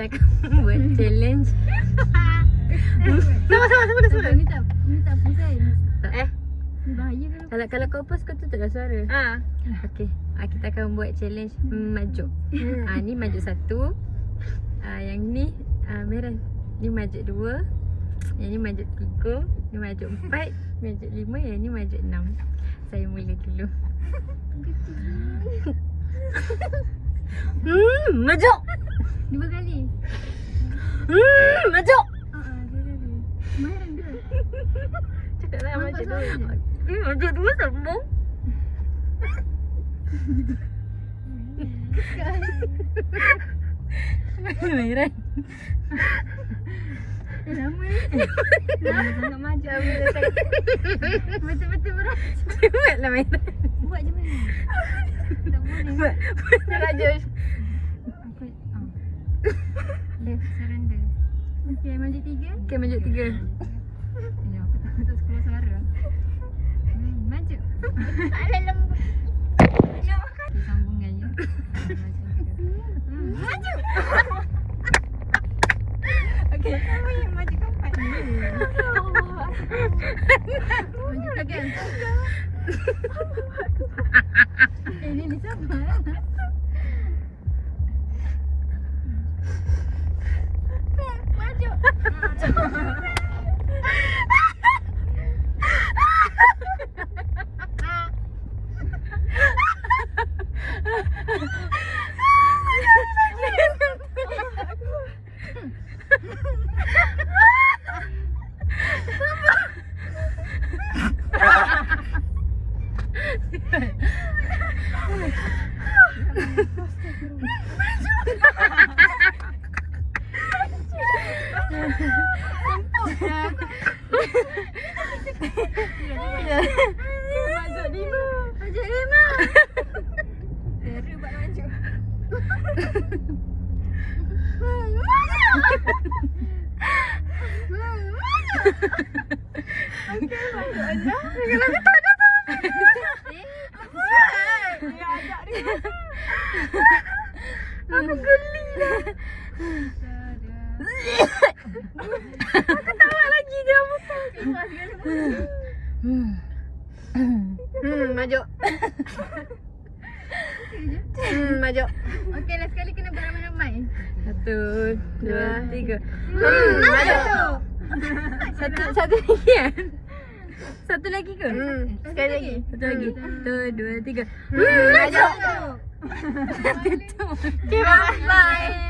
kita akan buat challenge. Sama. Ni tak pusing. Ni bahaya ke? Kalau kau pause kau tutuplah suara. Okey. Kita akan buat challenge majuk. Ni majuk 1. Yang ni merah. Ni majuk 2. Yang ni majuk 3. Ni majuk 4. Majuk 5. Yang ni majuk 6. Saya mula dulu. Majuk. 2 kali. Majuk. Kemarin dia. Cakaplah majuk 2. Majuk 2 sambung. Merah. Lama ni. Lama sangat maju. Betul-betul berat. Buatlah merah. Buat je mana? Tak boleh. Maju. Aku surrender. Okey, maju 3. Okey, maju 3. Ya, aku tak keluar suara. Maju. Ada lembut. Sambungan je. Maju. Okey, kamu yang maju keempat. Maju lagi. Ini siapa? Maju. Masuk 5. Masuk 5. Terus buat maju. Okey, masuk dah. Kalau aku tak ada tu. Apa? Dia ajak dia. Aku geli dah. Aku tahu lagi dia betul. Maju. Maju. Okey, last kali kena buat ramai-ramai. 1, 2, 3. Maju. Satu lagi kan? Satu lagi ke? Sekali lagi. Satu lagi. 1, 2, 3. Maju. Okay, bye.